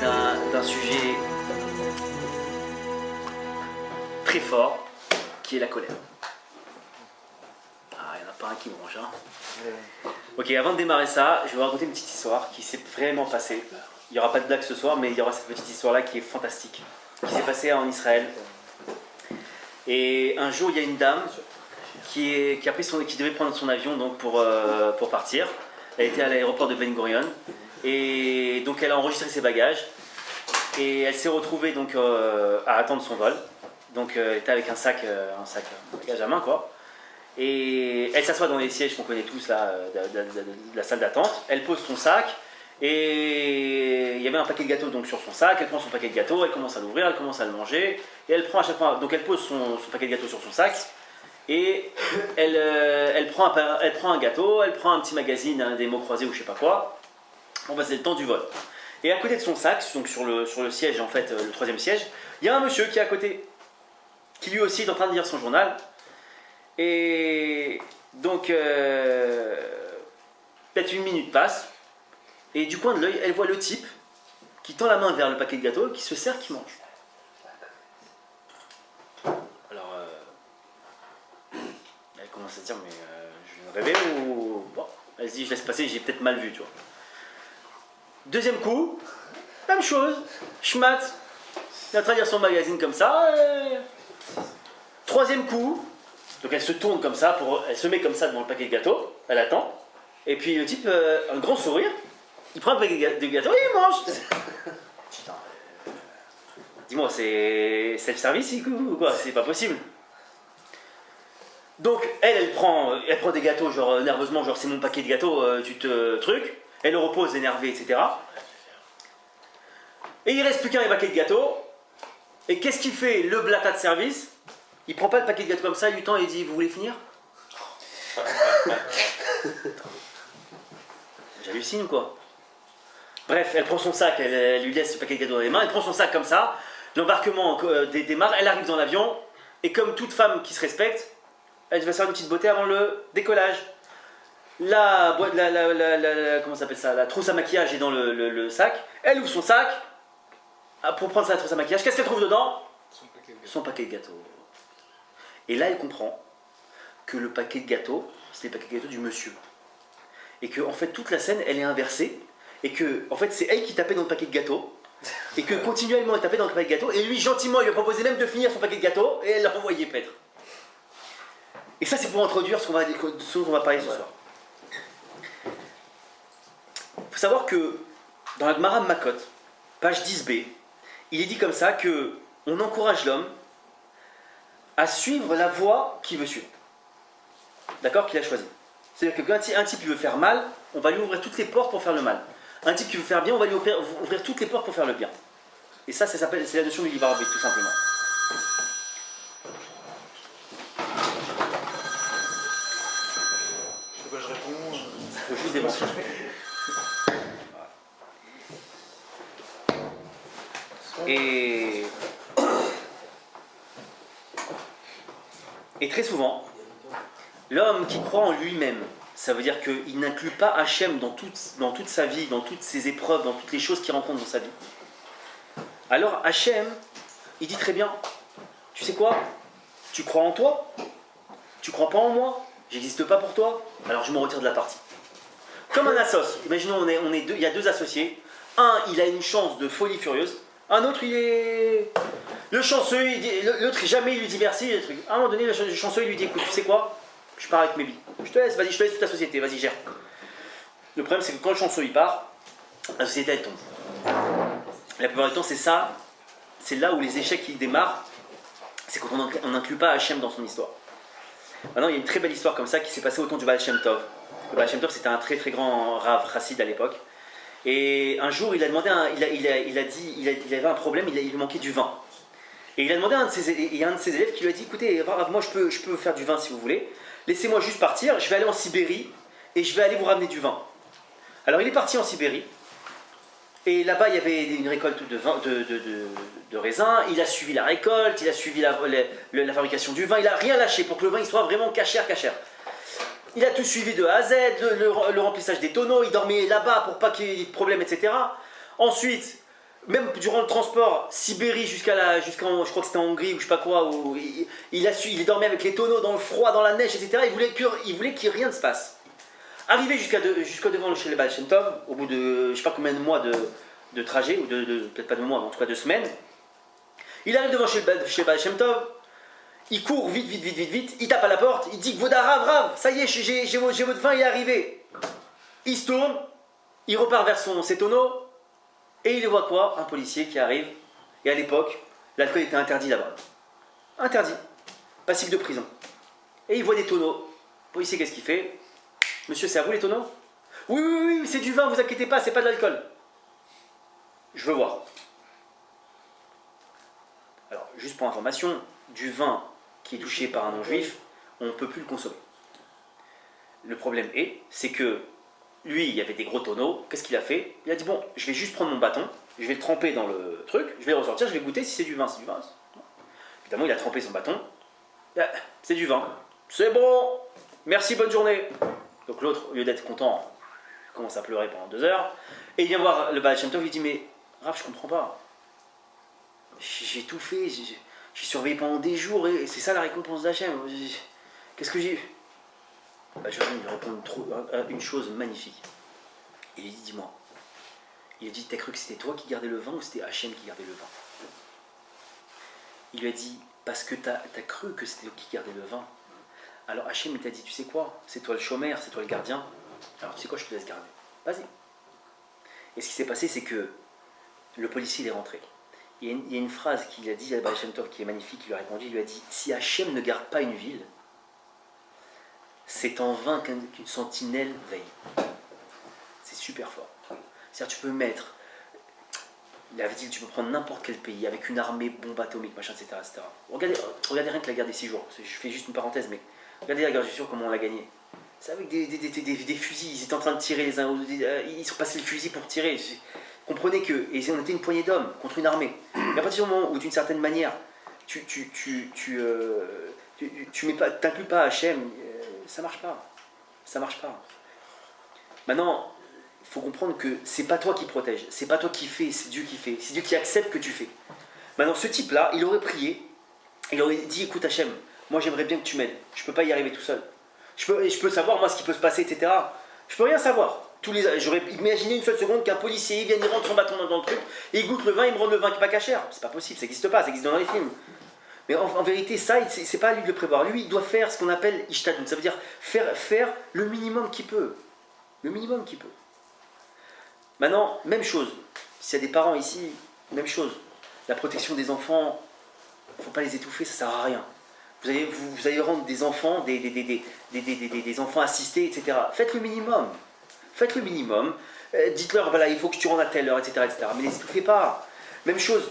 d'un sujet très fort, qui est la colère. Ah, il n'y en a pas un qui bronche, hein. Ok, avant de démarrer ça, je vais vous raconter une petite histoire qui s'est vraiment passée. Il n'y aura pas de blague ce soir, mais il y aura cette petite histoire-là qui est fantastique, qui s'est passée en Israël. Et un jour, il y a une dame qui devait prendre son avion donc, pour partir. Elle était à l'aéroport de Ben Gurion. Et donc, elle a enregistré ses bagages. Et elle s'est retrouvée donc, à attendre son vol. Donc, elle était avec un bagage à main, quoi. Et elle s'assoit dans les sièges qu'on connaît tous là, de la salle d'attente. Elle pose son sac et il y avait un paquet de gâteaux donc, sur son sac. Elle prend son paquet de gâteaux, elle commence à l'ouvrir, elle commence à le manger. Et elle prend à chaque fois, donc elle pose son paquet de gâteaux sur son sac. Et elle prend un gâteau, elle prend un petit magazine, des mots croisés ou je sais pas quoi. Bon bah c'est le temps du vol. Et à côté de son sac, donc sur le siège en fait, le troisième siège, il y a un monsieur qui est à côté, qui lui aussi est en train de lire son journal. Et donc, peut-être une minute passe, et du coin de l'œil, elle voit le type qui tend la main vers le paquet de gâteaux, qui se sert, qui mange. Alors, elle commence à se dire, mais je viens de rêver ou... Bon, elle se dit, je laisse passer, j'ai peut-être mal vu, tu vois. Deuxième coup, même chose, schmat, il est en train de lire son magazine comme ça. Troisième coup, donc elle se tourne comme ça, elle se met comme ça devant le paquet de gâteaux, elle attend, et puis le type, un grand sourire, il prend un paquet de gâteaux et il mange. Putain, dis-moi, c'est self-service ou quoi? C'est pas possible. Donc elle prend des gâteaux, genre nerveusement, genre c'est mon paquet de gâteaux, tu te truc, elle le repose énervée, etc. Et il reste plus qu'un paquet de gâteaux, et qu'est-ce qu'il fait le blata de service? Il prend pas le paquet de gâteaux comme ça, il lui tend et il dit, vous voulez finir? J'hallucine quoi. Bref, elle prend son sac, elle lui laisse le paquet de gâteaux dans les mains, elle prend son sac comme ça, l'embarquement démarre, elle arrive dans l'avion, et comme toute femme qui se respecte, elle va se faire une petite beauté avant le décollage. Comment ça s'appelle ça? La trousse à maquillage est dans le sac, elle ouvre son sac, pour prendre sa trousse à maquillage, qu'est-ce qu'elle trouve dedans? Son paquet de gâteaux. Et là, elle comprend que le paquet de gâteaux, c'est le paquet de gâteaux du monsieur. Et que, en fait, toute la scène, elle est inversée. Et que, en fait, c'est elle qui tapait dans le paquet de gâteaux. Et que, continuellement, elle tapait dans le paquet de gâteaux. Et lui, gentiment, il lui a proposé même de finir son paquet de gâteaux. Et elle l'a renvoyé paître. Et ça, c'est pour introduire ce dont on va parler ce soir. Il faut savoir que, dans la Gemara Makot, page 10b, il est dit comme ça que on encourage l'homme à suivre la voie qu'il veut suivre. D'accord? Qu'il a choisi. C'est-à-dire que quand un type veut faire mal, on va lui ouvrir toutes les portes pour faire le mal. Un type qui veut faire bien, on va lui ouvrir toutes les portes pour faire le bien. Et ça c'est la notion du libre arbitre, tout simplement. Je sais pas, je réponds. Je juste des mensonges. Et très souvent, l'homme qui croit en lui-même, ça veut dire qu'il n'inclut pas Hachem dans toute sa vie, dans toutes ses épreuves, dans toutes les choses qu'il rencontre dans sa vie. Alors Hachem, il dit très bien, tu sais quoi? Tu crois en toi? Tu crois pas en moi? J'existe pas pour toi? Alors je me retire de la partie. Comme un assos, imaginons il y a deux associés. Un, il a une chance de folie furieuse. Un autre, il est... Le chanceux, l'autre, jamais il lui dit merci. À un moment donné, le chanceux, il lui dit, écoute, tu sais quoi? Je pars avec mes billes. Je te laisse toute la société, vas-y, gère. Le problème, c'est que quand le chanceux, il part, la société, elle tombe. La plupart du temps, c'est ça. C'est là où les échecs, ils démarrent. C'est quand on n'inclut pas Hachem dans son histoire. Maintenant, il y a une très belle histoire comme ça qui s'est passée au temps du Baal Shem Tov. Le Baal Shem Tov, c'était un très très grand Rav chassid à l'époque. Et un jour, il a demandé, il avait un problème, il lui manquait du vin. Et il a demandé à un de ses élèves qui lui a dit, écoutez, Rav, moi je peux faire du vin si vous voulez. Laissez-moi juste partir, je vais aller en Sibérie et je vais aller vous ramener du vin. Alors il est parti en Sibérie. Et là-bas, il y avait une récolte de raisins. Il a suivi la récolte, il a suivi la fabrication du vin. Il n'a rien lâché pour que le vin il soit vraiment cachère. Il a tout suivi de A à Z, le remplissage des tonneaux. Il dormait là-bas pour pas qu'il y ait de problème, etc. Ensuite, Même durant le transport, Sibérie je crois que c'était en Hongrie ou je sais pas quoi, où il dormait avec les tonneaux dans le froid, dans la neige, etc. Il voulait qu'il rien ne se passe. Arrivé jusqu'à devant chez le Baal Shem Tov, au bout de je sais pas combien de mois de trajet, ou peut-être pas de mois, mais en tout cas de semaines, il arrive devant chez le Baal Shem Tov, il court vite, il tape à la porte, il dit Kvodarav, Rav, ça y est, j'ai votre vin, il est arrivé. Il se tourne, il repart vers ses tonneaux, et il voit quoi? Un policier qui arrive, et à l'époque, l'alcool était interdit là-bas. Interdit. Passible de prison. Et il voit des tonneaux. Le policier, qu'est-ce qu'il fait? Monsieur, c'est à vous les tonneaux? Oui, c'est du vin, vous inquiétez pas, c'est pas de l'alcool. Je veux voir. Alors, juste pour information, du vin qui est touché par un non-juif, on ne peut plus le consommer. Le problème c'est que lui, il y avait des gros tonneaux. Qu'est-ce qu'il a fait? Il a dit bon, je vais juste prendre mon bâton, je vais le tremper dans le truc, je vais le ressortir, je vais goûter si c'est du vin, c'est du vin. Évidemment, il a trempé son bâton. C'est du vin. C'est bon. Merci, bonne journée. Donc l'autre, au lieu d'être content, commence à pleurer pendant 2 heures. Et il vient voir le Baal Shem Tov, il dit mais Rav, je comprends pas. J'ai tout fait, j'ai surveillé pendant des jours et c'est ça la récompense d'Hachem. Qu'est-ce que j'ai eu? Je viens de lui répondre une chose magnifique. Il lui dit dis-moi. Il lui dit t'as cru que c'était toi qui gardais le vin ou c'était Hachem qui gardait le vin? Il lui a dit parce que t'as cru que c'était toi qui gardais le vin. Alors Hachem il t'a dit tu sais quoi? C'est toi le chômeur, c'est toi le gardien. Alors tu sais quoi, je te laisse garder. Vas-y. Et ce qui s'est passé c'est que le policier il est rentré. Il y a une phrase qu'il a dit à Baal Shem Tov qui est magnifique, il lui a répondu, il lui a dit si Hachem ne garde pas une ville, c'est en vain qu'une sentinelle veille. C'est super fort. C'est-à-dire tu peux mettre, il avait dit tu peux prendre n'importe quel pays avec une armée, bombe atomique, machin, etc. Regardez rien que la guerre des 6 jours, je fais juste une parenthèse, mais regardez la guerre des 6 jours, comment on l'a gagnée. C'est avec des fusils, ils étaient en train de tirer les uns aux autres, ils sont passés le fusil pour tirer. Comprenez que, et on était une poignée d'hommes contre une armée. Et à partir du moment où, d'une certaine manière, tu t'inclus pas Hachem, ça marche pas. Ça marche pas. Maintenant, il faut comprendre que c'est pas toi qui protège, c'est pas toi qui fais, c'est Dieu qui fait, c'est Dieu qui accepte que tu fais. Maintenant, ce type-là, il aurait prié, il aurait dit, écoute Hachem, moi j'aimerais bien que tu m'aides, je peux pas y arriver tout seul. Je peux savoir moi ce qui peut se passer, etc. Je peux rien savoir. J'aurais imaginé une seule seconde qu'un policier vienne, il rentre son bâton dans le truc, et il goûte le vin, il me rend le vin qui n'est pas cachère. C'est pas possible, ça n'existe pas, ça existe dans les films. Mais en vérité, ça, c'est pas à lui de le prévoir. Lui, il doit faire ce qu'on appelle ishtadlut, ça veut dire faire le minimum qu'il peut. Le minimum qu'il peut. Maintenant, même chose. S'il y a des parents ici, même chose. La protection des enfants, il ne faut pas les étouffer, ça ne sert à rien. Vous allez rendre des enfants, des enfants assistés, etc. Faites le minimum. Faites le minimum. Dites-leur, voilà, il faut que tu rentres à telle heure, etc. Mais ne les étouffez pas. Même chose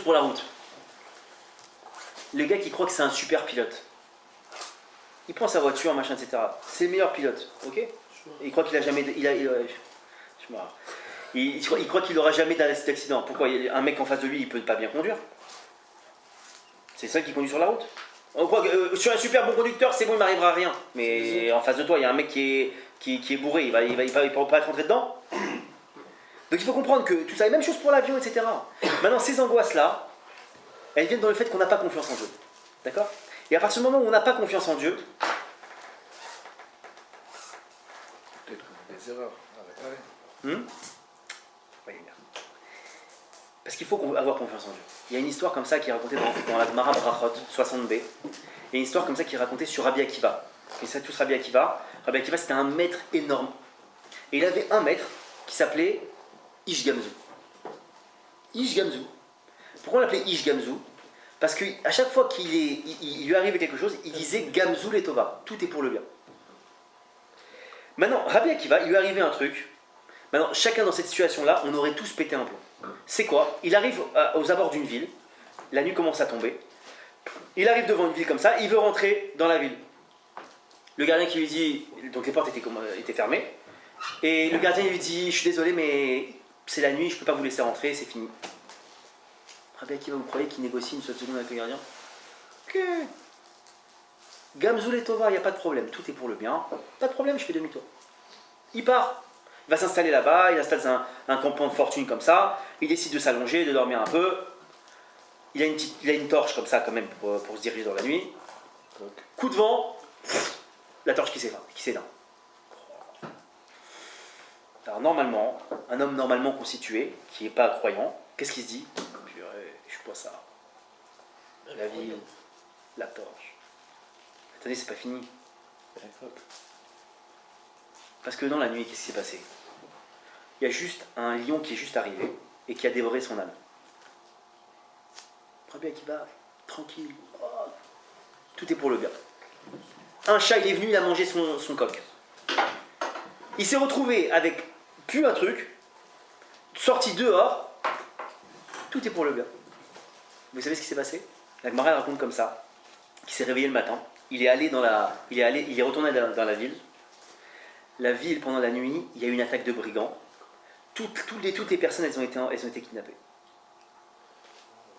pour la route. Le gars qui croit que c'est un super pilote, il prend sa voiture, machin, etc. C'est le meilleur pilote, ok? Et il croit qu'il a jamais... Il croit qu'il n'aura jamais d'accident. Pourquoi? Un mec en face de lui, il peut pas bien conduire. C'est ça qui conduit sur la route. On croit que sur un super bon conducteur, c'est bon, il m'arrivera rien. Mais en face de toi, il y a un mec qui est bourré, il va pas être rentré dedans. Donc il faut comprendre que tout ça, et même chose pour l'avion, etc. Maintenant, ces angoisses-là, elles viennent dans le fait qu'on n'a pas confiance en Dieu. D'accord? Et à partir du moment où on n'a pas confiance en Dieu... Peut-être qu'on a des erreurs à réparer. Voyez bien. Parce qu'il faut avoir confiance en Dieu. Il y a une histoire comme ça qui est racontée dans la Gemara Brachot 60b. Il y a une histoire comme ça qui est racontée sur Rabbi Akiva. Et ça, tous Rabbi Akiva. Rabbi Akiva, c'était un maître énorme. Et il avait un maître qui s'appelait Ish Gamzu. Ish Gamzu. Pourquoi on l'appelait Ish Gamzu? Parce qu'à chaque fois qu'il lui arrivait quelque chose, il disait Gamzu Letova. Tout est pour le bien. Maintenant, Rabbi Akiva, il lui arrivait un truc. Maintenant, chacun dans cette situation-là, on aurait tous pété un plomb. C'est quoi? Il arrive aux abords d'une ville, la nuit commence à tomber, il arrive devant une ville comme ça, il veut rentrer dans la ville. Le gardien qui lui dit, donc les portes étaient fermées, et le gardien lui dit, je suis désolé mais c'est la nuit, je ne peux pas vous laisser rentrer, c'est fini. Rabbi Akiva, vous croyez qu'il négocie une seule seconde avec le gardien? Ok. Gamzu Letova, il n'y a pas de problème, tout est pour le bien, pas de problème, je fais demi-tour. Il part. Il va s'installer là-bas, il installe un campement de fortune comme ça, il décide de s'allonger, de dormir un peu. Il a une torche comme ça quand même pour se diriger dans la nuit. Coup de vent, la torche qui s'éteint. Alors normalement, un homme normalement constitué, qui n'est pas croyant, qu'est-ce qu'il se dit? Purée, je suis pas ça. La ville, la torche. Attendez, c'est pas fini. Parce que dans la nuit, qu'est-ce qui s'est passé? Il y a juste un lion qui est juste arrivé et qui a dévoré son âme. Rabbi Akiva, tranquille. Oh, tout est pour le bien. Un chat, il est venu, il a mangé son coq. Il s'est retrouvé avec plus un truc, sorti dehors, tout est pour le bien. Vous savez ce qui s'est passé? La Gemara raconte comme ça, qu'il s'est réveillé le matin, il est retourné dans la ville. La ville, pendant la nuit, il y a eu une attaque de brigands. Toutes les personnes, elles ont été kidnappées.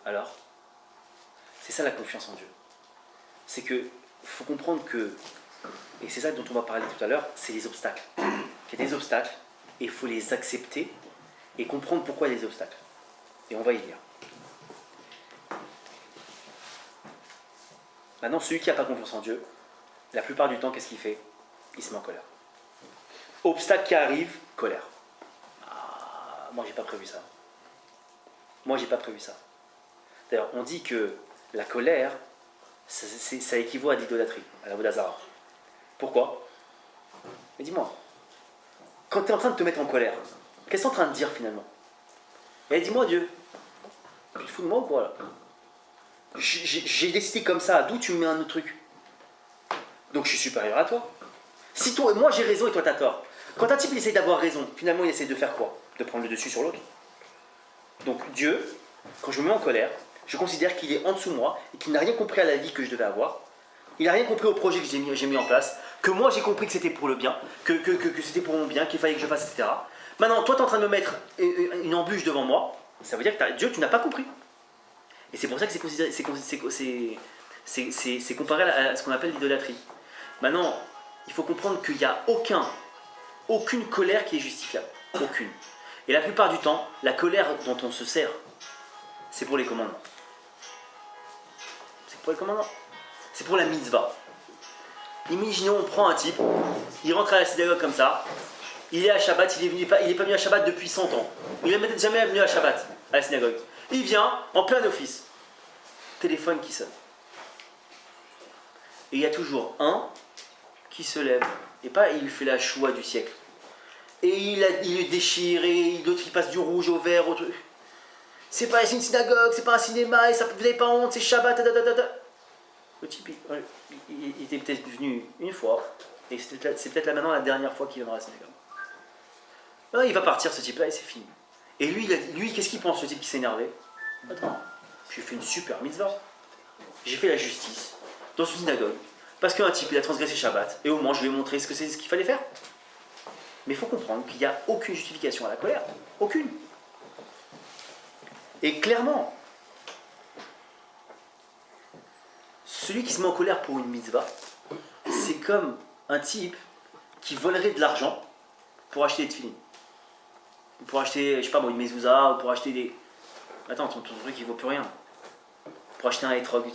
Alors, c'est ça la confiance en Dieu. C'est que faut comprendre que, et c'est ça dont on va parler tout à l'heure, c'est les obstacles. Il y a des obstacles, et il faut les accepter et comprendre pourquoi il y a des obstacles. Et on va y venir. Maintenant, celui qui n'a pas confiance en Dieu, la plupart du temps, qu'est-ce qu'il fait? Il se met en colère. Obstacle qui arrive, colère. Ah, moi, j'ai pas prévu ça. Moi, j'ai pas prévu ça. D'ailleurs, on dit que la colère, ça équivaut à l'idolâtrie, à la Vodazara. Pourquoi? Mais dis-moi, quand tu es en train de te mettre en colère, qu'est-ce que tu es en train de dire finalement? Et dis-moi, Dieu, tu te fous de moi ou quoi là? J'ai décidé comme ça, d'où tu me mets un autre truc? Donc je suis supérieur à toi. Si toi, moi j'ai raison et toi t'as tort. Quand un type il essaie d'avoir raison, finalement il essaie de faire quoi? De prendre le dessus sur l'autre. Donc Dieu, quand je me mets en colère, je considère qu'il est en dessous de moi et qu'il n'a rien compris à la vie que je devais avoir. Il n'a rien compris au projet que j'ai mis en place, que moi j'ai compris que c'était pour le bien, que c'était pour mon bien, qu'il fallait que je fasse, etc. Maintenant, toi tu es en train de me mettre une embûche devant moi, ça veut dire que Dieu, tu n'as pas compris. Et c'est pour ça que c'est comparé à ce qu'on appelle l'idolâtrie. Maintenant, il faut comprendre qu'il n'y a aucune colère qui est justifiable. Aucune. Et la plupart du temps, la colère dont on se sert, c'est pour les commandements. C'est pour les commandements. C'est pour la mitzvah. Imaginons, on prend un type, il rentre à la synagogue comme ça, il est à Shabbat, il n'est pas venu à Shabbat depuis 100 ans. Il n'est peut-être jamais venu à Shabbat, à la synagogue. Il vient en plein office. Téléphone qui sonne. Et il y a toujours un qui se lève. Et pas il fait la choix du siècle. Et il le déchire, et l'autre il passe du rouge au vert. C'est pas une synagogue, c'est pas un cinéma, et ça, vous n'avez pas honte, c'est Shabbat. Le type, il était peut-être venu une fois, et c'est peut-être là maintenant la dernière fois qu'il viendra à la synagogue. Non, il va partir ce type-là et c'est fini. Et lui qu'est-ce qu'il pense, ce type qui s'est énervé? Attends, j'ai fait une super mitzvah. J'ai fait la justice dans une synagogue. Parce qu'un type, il a transgressé Shabbat. Et au moins, je lui ai montré ce qu'il fallait faire. Mais il faut comprendre qu'il n'y a aucune justification à la colère. Aucune. Et clairement, celui qui se met en colère pour une mitzvah, c'est comme un type qui volerait de l'argent pour acheter des tefilines. Pour acheter, je sais pas moi, une mezouza, ou pour acheter des... Attends, ton truc il vaut plus rien. Pour acheter un etrog.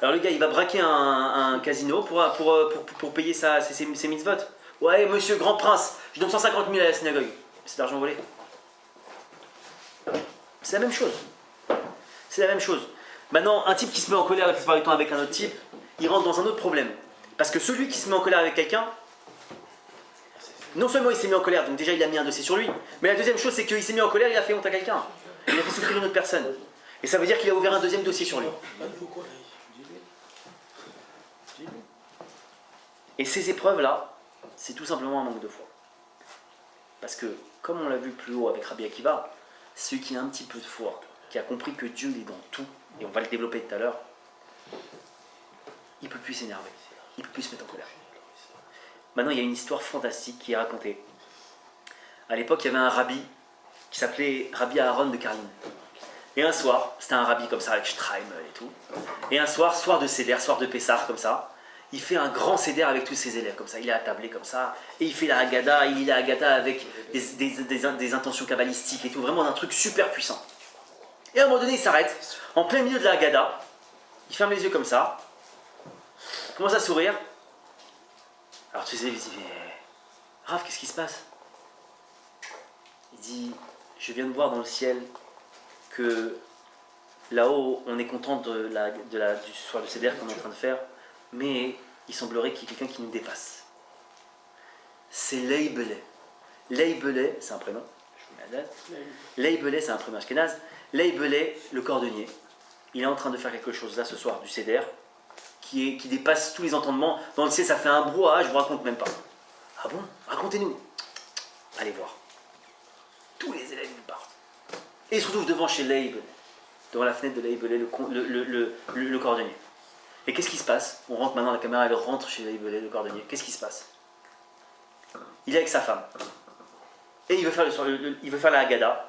Alors le gars il va braquer un casino pour payer ses mitzvot. Ouais monsieur grand prince, je donne 150 000 à la synagogue. C'est de l'argent volé. C'est la même chose. C'est la même chose. Maintenant, un type qui se met en colère la plupart du temps avec un autre type, il rentre dans un autre problème. Parce que celui qui se met en colère avec quelqu'un, non seulement il s'est mis en colère, donc déjà il a mis un dossier sur lui, mais la deuxième chose c'est qu'il s'est mis en colère, il a fait honte à quelqu'un. Il a fait souffrir une autre personne. Et ça veut dire qu'il a ouvert un deuxième dossier sur lui. Et ces épreuves-là, c'est tout simplement un manque de foi. Parce que, comme on l'a vu plus haut avec Rabbi Akiva, celui qui a un petit peu de foi, qui a compris que Dieu est dans tout, et on va le développer tout à l'heure, il ne peut plus s'énerver, il ne peut plus se mettre en colère. Maintenant, il y a une histoire fantastique qui est racontée. À l'époque, il y avait un rabbi qui s'appelait Rabbi Aaron de Karlin. Et un soir, c'était un rabbi comme ça avec Shtraim et tout. Et un soir de Seder, soir de Pessah comme ça, il fait un grand seder avec tous ses élèves, comme ça, il est attablé comme ça, et il fait la Haggadah, il lit la Haggadah avec des intentions kabbalistiques et tout, vraiment un truc super puissant. Et à un moment donné, il s'arrête, en plein milieu de la Haggadah, il ferme les yeux comme ça, il commence à sourire. Alors tous ses élèves disent, mais Rav, qu'est-ce qui se passe? Il dit, je viens de voir dans le ciel que là-haut, on est content du soir de Seder qu'on est en train de faire, mais il semblerait qu'il y ait quelqu'un qui nous dépasse. C'est Leibelé. Leibelé, c'est un prénom. Leibelé, c'est un prénom ashkénaze. Leibelé, le cordonnier, il est en train de faire quelque chose là ce soir du Seder qui dépasse tous les entendements. Dans le ciel, ça fait un brouhaha, je vous raconte même pas. Ah bon? Racontez-nous. Allez voir. Tous les élèves ils partent. Et ils se retrouvent devant chez Leibelé, devant la fenêtre de Leibelé, le cordonnier. Et qu'est-ce qui se passe? On rentre maintenant, la caméra elle rentre chez Leibelé, le cordonnier. Qu'est-ce qui se passe? Il est avec sa femme. Et il veut faire la Haggadah.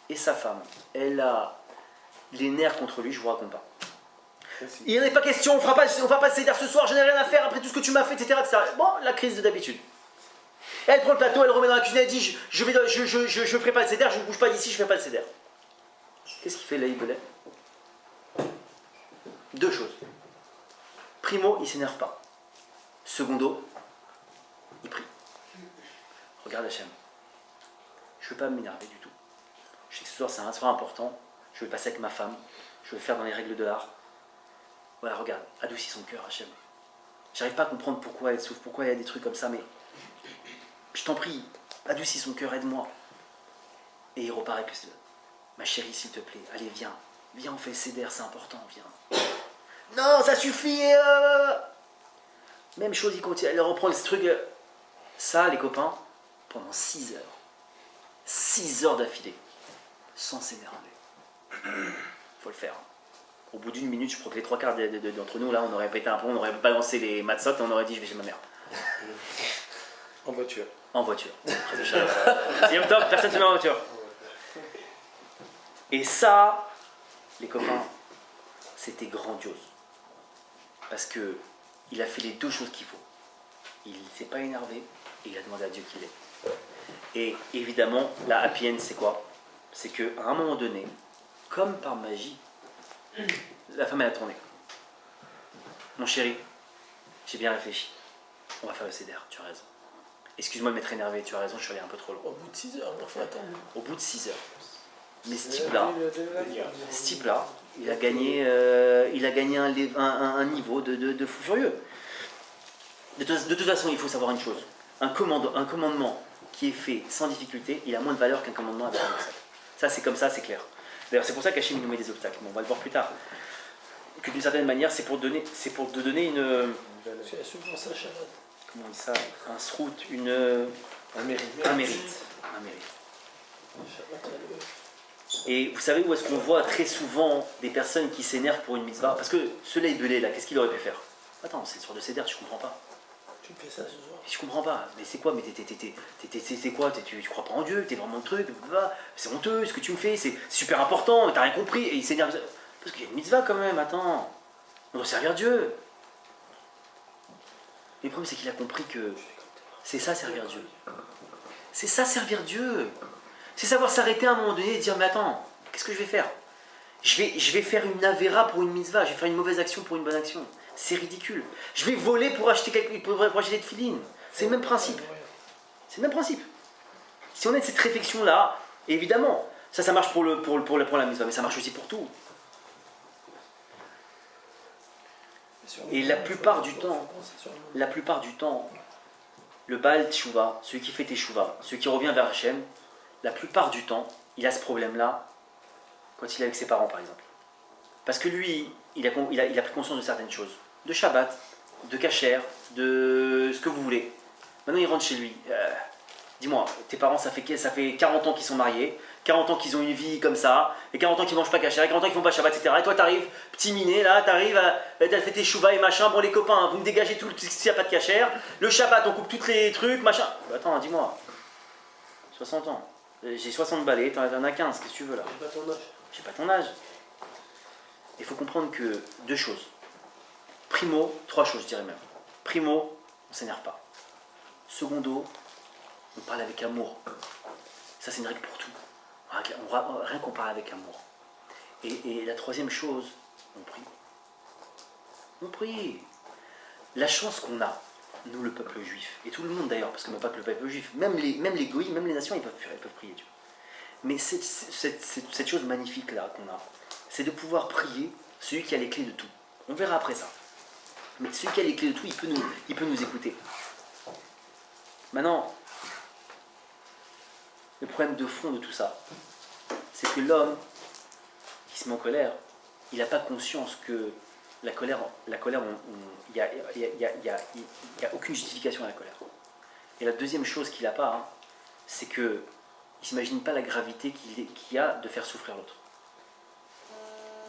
Et sa femme, elle a les nerfs contre lui, je vous raconte pas. Il n'en est pas question, on fera pas de Seder ce soir, je n'ai rien à faire après tout ce que tu m'as fait, etc., etc. Bon, la crise de d'habitude. Elle prend le plateau, elle le remet dans la cuisine, elle dit je ferai pas le Seder, je ne bouge pas d'ici, je fais pas le Seder. Qu'est-ce qu'il fait Leibelé? Deux choses. Primo, il s'énerve pas. Secondo, il prie. Regarde Hachem. Je ne veux pas m'énerver du tout. Je sais que ce soir c'est un soir important. Je vais le passer avec ma femme. Je vais le faire dans les règles de l'art. Voilà, regarde, adoucis son cœur, Hachem. J'arrive pas à comprendre pourquoi elle souffre, pourquoi il y a des trucs comme ça, mais je t'en prie, adoucis son cœur, aide-moi. Et il repart avec ma chérie, s'il te plaît, allez, viens. Viens, on fait le Seder, c'est important, viens. Non, ça suffit. Même chose, il continue, elle reprend ce truc. Ça, les copains, pendant 6 heures. 6 heures d'affilée. Sans s'énerver. Faut le faire. Au bout d'une minute, je crois que les 3 quarts d'entre nous, là, on aurait pété un plomb, on aurait balancé les matzot et on aurait dit je vais chez ma mère. En voiture. En voiture. Yom Tov, personne ne se met en voiture. Et ça, les copains, c'était grandiose. Parce que il a fait les deux choses qu'il faut. Il ne s'est pas énervé et il a demandé à Dieu qu'il est. Et évidemment, la happy end, c'est quoi? C'est qu'à un moment donné, comme par magie, la femme elle a tourné. Mon chéri, j'ai bien réfléchi. On va faire le Seder, tu as raison. Excuse-moi de m'être énervé, tu as raison, je suis allé un peu trop loin. Au bout de 6 heures, il faut attendre. Au bout de 6 heures. Mais ce type-là, il a gagné un niveau de fou furieux. De toute façon, il faut savoir une chose. Un commandement qui est fait sans difficulté, il a moins de valeur qu'un commandement avec un obstacle. Ça, c'est comme ça, c'est clair. D'ailleurs, c'est pour ça qu'Hachem nous met des obstacles. Bon, on va le voir plus tard. Que d'une certaine manière, c'est pour te donner une... C'est souvent ça, Shabbat. Comment on dit ça? Un srout, Un mérite. un mérite. Shabbat, il y a le- Et vous savez où est-ce qu'on voit très souvent des personnes qui s'énervent pour une mitzvah? Parce que ce Leibelé là, qu'est-ce qu'il aurait pu faire? Attends, c'est le soir de Seder, je comprends pas. Tu me fais ça ce soir. Je comprends pas. Mais c'est quoi? Mais c'est quoi? Tu crois pas en Dieu? T'es vraiment le truc? C'est honteux ce que tu me fais, c'est super important, t'as rien compris. Et il s'énerve. Parce qu'il y a une mitzvah quand même, attends. On doit servir Dieu. Mais le problème c'est qu'il a compris que c'est ça servir Dieu. C'est ça servir Dieu. C'est savoir s'arrêter à un moment donné et dire mais attends, qu'est-ce que je vais faire? Je vais faire une avéra pour une mitzvah, je vais faire une mauvaise action pour une bonne action. C'est ridicule. Je vais voler pour acheter des tefilines. C'est le même principe. C'est le même principe. Si on a cette réflexion-là, évidemment, ça marche pour la mitzvah, mais ça marche aussi pour tout. Et la plupart du temps, le Baal Teshuvah, celui qui fait Teshuvah, celui qui revient vers Hachem, la plupart du temps, il a ce problème-là quand il est avec ses parents, par exemple. Parce que lui, il a pris conscience de certaines choses. De Shabbat, de Kasher, de ce que vous voulez. Maintenant, il rentre chez lui. Dis-moi, tes parents, ça fait 40 ans qu'ils sont mariés, 40 ans qu'ils ont une vie comme ça, et 40 ans qu'ils mangent pas Kasher, et 40 ans qu'ils font pas Shabbat, etc. Et toi, t'arrives, petit minet, là, t'as fait tes chouvas et machin. Bon, les copains, hein, vous me dégagez tout s'il n'y a pas de Kasher. Le Shabbat, on coupe tous les trucs, machin. Attends, dis-moi. 60 ans. J'ai 60 balais, t'en as 15, qu'est-ce que tu veux là? J'ai pas ton âge. J'ai pas ton âge. Il faut comprendre que deux choses. Primo, 3 choses, je dirais même. Primo, on s'énerve pas. Secondo, on parle avec amour. Ça, c'est une règle pour tout. Rien qu'on parle avec amour. Et la troisième chose, on prie. On prie. La chance qu'on a, nous, le peuple juif, et tout le monde d'ailleurs, parce que même pas que le peuple juif, même les goïs, même les nations, ils peuvent prier Dieu. Mais cette chose magnifique là qu'on a, c'est de pouvoir prier celui qui a les clés de tout. On verra après ça. Mais celui qui a les clés de tout, il peut nous écouter. Maintenant, le problème de fond de tout ça, c'est que l'homme qui se met en colère, il n'a pas conscience que la colère, il n'y a aucune justification à la colère. Et la deuxième chose qu'il n'a pas, hein, c'est qu'il ne s'imagine pas la gravité qu'il y a de faire souffrir l'autre.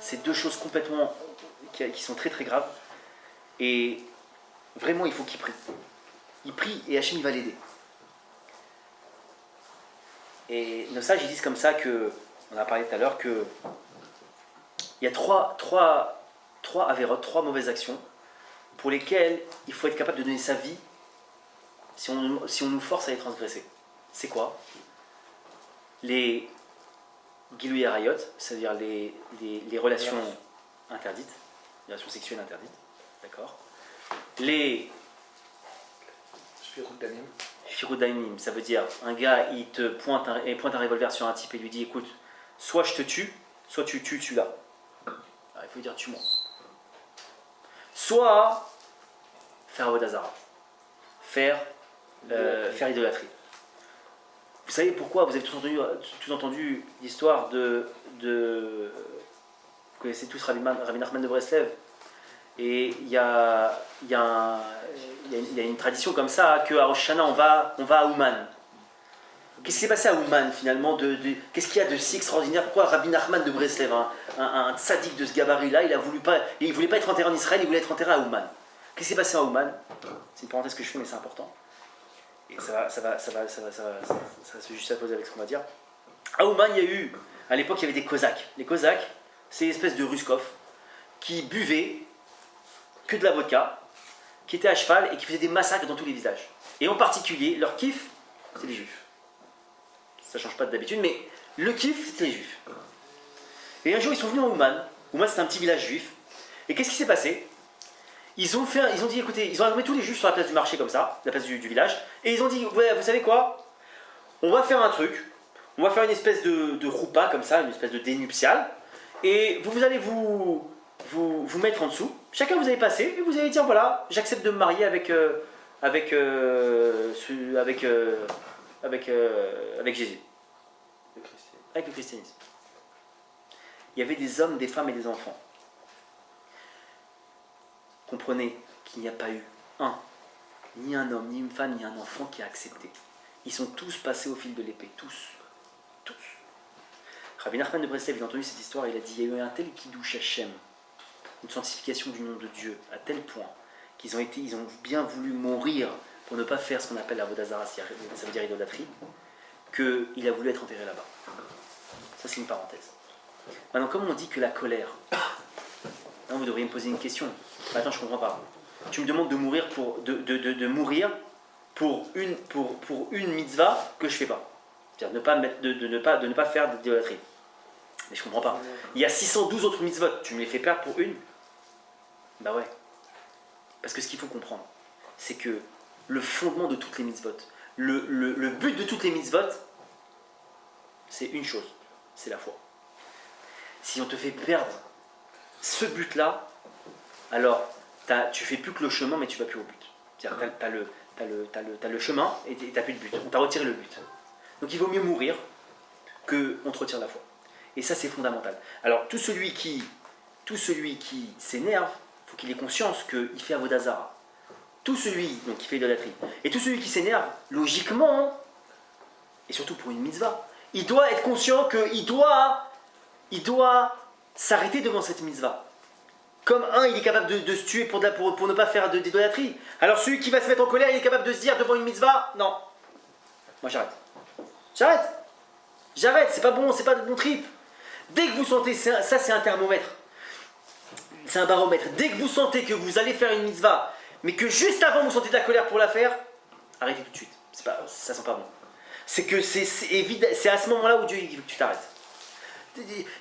C'est deux choses complètement qui sont très très graves. Et vraiment, il faut qu'il prie. Il prie et Hachem il va l'aider. Et nos sages ils disent comme ça que, on a parlé tout à l'heure, que il y a trois avérotes, trois mauvaises actions pour lesquelles il faut être capable de donner sa vie si on nous force à les transgresser. C'est quoi? Les Gilui Arayot, c'est-à-dire les relations interdites, les relations sexuelles interdites, d'accord? Les Shirudaimim, ça veut dire un gars il pointe un revolver sur un type et lui dit écoute, soit je te tue, soit tu tues celui-là. Alors, il faut lui dire tue-moi. Soit faire Avodazara, faire idolâtrie. Vous savez pourquoi? Vous avez tous entendu l'histoire de vous connaissez tous Rabbi Nachman de Breslev. Et il y a une tradition comme ça, qu'à Rosh Hashanah, on va à Ouman. Qu'est-ce qui s'est passé à Ouman finalement? Qu'est-ce qu'il y a de si extraordinaire? Pourquoi Rabbi Nachman de Breslev, un tzaddik de ce gabarit-là, il ne voulait pas être enterré en Israël, il voulait être enterré à Ouman? Qu'est-ce qui s'est passé à Ouman? C'est une parenthèse que je fais, mais c'est important. Et ça va se juxtaposer avec ce qu'on va dire. À Ouman, il y a eu, à l'époque, il y avait des Cosaques. Les Cosaques, c'est une espèce de Ruskov qui buvaient que de la vodka, qui étaient à cheval et qui faisaient des massacres dans tous les villages. Et en particulier, leur kiff, c'est les juifs. Ça ne change pas d'habitude, mais le kiff, c'était les juifs. Et un jour, ils sont venus en Ouman. Ouman, c'est un petit village juif. Et qu'est-ce qui s'est passé? Ils ont dit, écoutez, ils ont ramené tous les juifs sur la place du marché comme ça, la place du village, et ils ont dit, ouais, vous savez quoi? On va faire un truc, on va faire une espèce de roupa comme ça, une espèce de dé nuptial, et vous allez vous mettre en dessous. Chacun vous allez passer et vous allez dire voilà, j'accepte de me marier avec Jésus, avec le christianisme. Il y avait des hommes, des femmes et des enfants. Comprenez qu'il n'y a pas eu ni un homme, ni une femme, ni un enfant qui a accepté. Ils sont tous passés au fil de l'épée, tous. Rabbi Nachman de Breslev, il a entendu cette histoire, il a dit il y a eu un tel kiddush Hashem, une sanctification du nom de Dieu, à tel point qu'ils ont bien voulu mourir pour ne pas faire ce qu'on appelle la Vodazara, ça veut dire idolâtrie, qu'il a voulu être enterré là-bas. Ça, c'est une parenthèse. Maintenant, comme on dit que la colère, vous devriez me poser une question. Attends, je ne comprends pas. Tu me demandes de mourir de mourir pour une mitzvah que je ne fais pas. C'est-à-dire de ne pas faire d'idolâtrie. Mais je ne comprends pas. Il y a 612 autres mitzvot. Tu me les fais perdre pour une? Bah ouais. Parce que ce qu'il faut comprendre, c'est que le fondement de toutes les mitzvot, le but de toutes les mitzvot, c'est une chose, c'est la foi. Si on te fait perdre ce but-là, alors tu fais plus que le chemin, mais tu vas plus au but. C'est-à-dire t'as le chemin et t'as plus de but. On t'a retiré le but. Donc il vaut mieux mourir qu'on te retire la foi. Et ça, c'est fondamental. Alors tout celui qui s'énerve, il faut qu'il ait conscience qu'il fait Avodazara. Tout celui qui fait idolâtrie, et tout celui qui s'énerve, logiquement, et surtout pour une mitzvah, il doit être conscient qu'il doit s'arrêter devant cette mitzvah. Comme il est capable de se tuer pour ne pas faire d'idolâtrie. Alors celui qui va se mettre en colère, il est capable de se dire devant une mitzvah, non, moi j'arrête, c'est pas bon, c'est pas de bon trip. Dès que vous sentez, ça c'est un thermomètre, c'est un baromètre, dès que vous sentez que vous allez faire une mitzvah, mais que juste avant vous sentez de la colère pour la faire, arrêtez tout de suite. Ça sent pas bon. C'est que c'est évident, c'est à ce moment-là où Dieu il veut que tu t'arrêtes.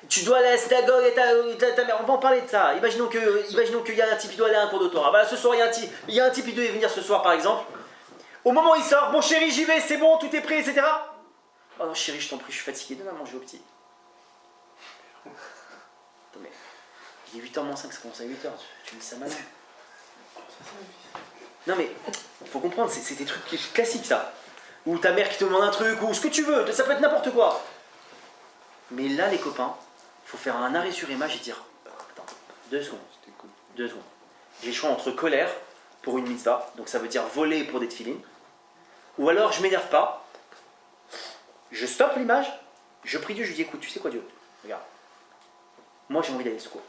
Tu dois aller à la synagogue et ta mère, on va en parler de ça. Imaginons qu'il y a un type qui doit aller à un cours de Torah. Bah, ce soir, il y a un type qui doit venir ce soir, par exemple. Au moment où il sort, bon chéri, j'y vais, c'est bon, tout est prêt, etc. Oh non, chéri, je t'en prie, je suis fatigué, donne à manger au petit. Attends, mais il est 8h moins 5, ça commence à 8h, tu dis ça maintenant. Non mais, faut comprendre, c'est des trucs classiques ça. Ou ta mère qui te demande un truc, ou ce que tu veux, ça peut être n'importe quoi. Mais là, les copains, il faut faire un arrêt sur image et dire attends, 2 secondes. 2 secondes. J'ai le choix entre colère pour une mitzvah, donc ça veut dire voler pour des tefilines, ou alors je m'énerve pas, je stoppe l'image, je prie Dieu, je lui dis écoute, tu sais quoi Dieu, regarde, moi j'ai envie d'aller au secours.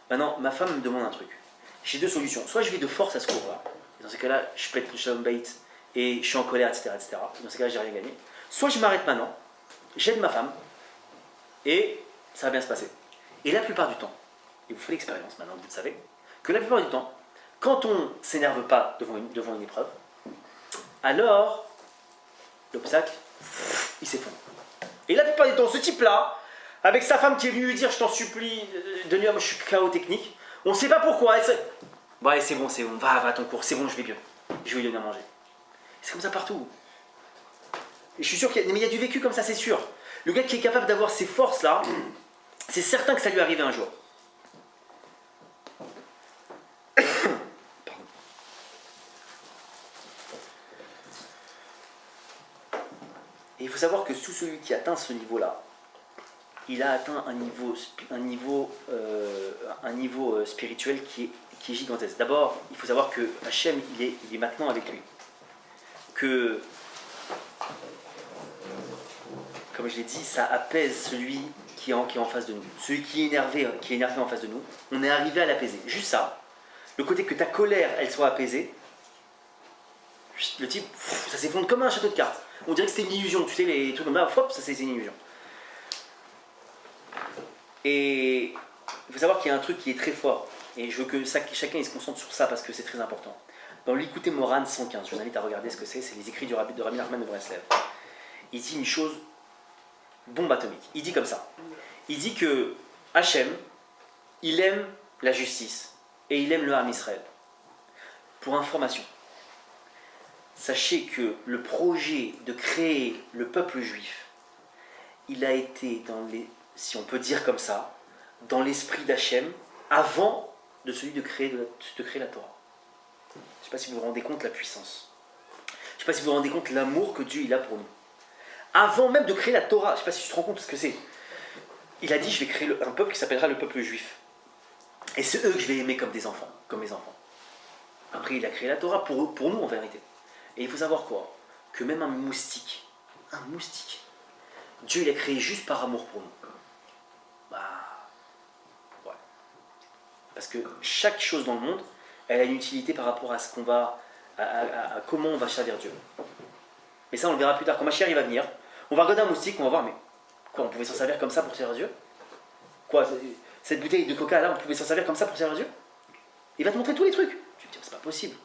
Maintenant, ma femme me demande un truc. J'ai 2 solutions. Soit je vais de force à ce cours-là, dans ces cas-là, je pète le shalom bait et je suis en colère, etc. etc. Dans ces cas-là, j'ai rien gagné. Soit je m'arrête maintenant, j'aide ma femme, et ça va bien se passer. Et la plupart du temps, et vous faites l'expérience maintenant que vous le savez, que la plupart du temps, quand on ne s'énerve pas devant une épreuve, alors l'obstacle, il s'effondre. Et la plupart du temps, ce type-là, avec sa femme qui est venue lui dire je t'en supplie, Denis, moi je suis KO technique, on ne sait pas pourquoi. Ouais, c'est bon, va à ton cours, c'est bon, je vais bien. Je vais lui donner à manger. C'est comme ça partout. Et je suis sûr qu'il y a du vécu comme ça, c'est sûr. Le gars qui est capable d'avoir ces forces-là, c'est certain que ça lui arrive un jour. Pardon. Et il faut savoir que sous celui qui atteint ce niveau-là, il a atteint un niveau spirituel qui est gigantesque. D'abord, il faut savoir que Hachem, il est maintenant avec lui. Que, comme je l'ai dit, ça apaise celui qui est en face de nous. Celui qui est énervé en face de nous, on est arrivé à l'apaiser. Juste ça, le côté que ta colère, elle soit apaisée, le type, ça s'effondre comme un château de cartes. On dirait que c'était une illusion, tu sais, les trucs comme ça, hop, ça c'est une illusion. Et il faut savoir qu'il y a un truc qui est très fort, et je veux que chacun il se concentre sur ça parce que c'est très important. Dans l'Écoutez Moran 115, je vous invite à regarder ce que c'est les écrits de Rabbi Nachman de Breslev. Il dit une chose, bombe atomique. Il dit comme ça. Il dit que Hachem, il aime la justice, et il aime le Ham Israël. Pour information, sachez que le projet de créer le peuple juif, il a été si on peut dire comme ça, dans l'esprit d'Hachem, avant de celui de créer la Torah. Je ne sais pas si vous vous rendez compte la puissance. Je ne sais pas si vous vous rendez compte l'amour que Dieu il a pour nous. Avant même de créer la Torah, je ne sais pas si tu te rends compte ce que c'est. Il a dit, je vais créer un peuple qui s'appellera le peuple juif. Et c'est eux que je vais aimer comme des enfants, comme mes enfants. Après, il a créé la Torah pour nous en vérité. Et il faut savoir quoi? Que même un moustique, Dieu il a créé juste par amour pour nous. Bah, ouais. Parce que chaque chose dans le monde, elle a une utilité par rapport à ce qu'on va, à comment on va servir Dieu. Mais ça, on le verra plus tard. Quand Mashiach il va venir, on va regarder un moustique, on va voir, mais quoi, on pouvait s'en servir comme ça pour servir Dieu? Quoi, cette bouteille de coca là, on pouvait s'en servir comme ça pour servir Dieu? Il va te montrer tous les trucs. Tu te dis, c'est pas possible.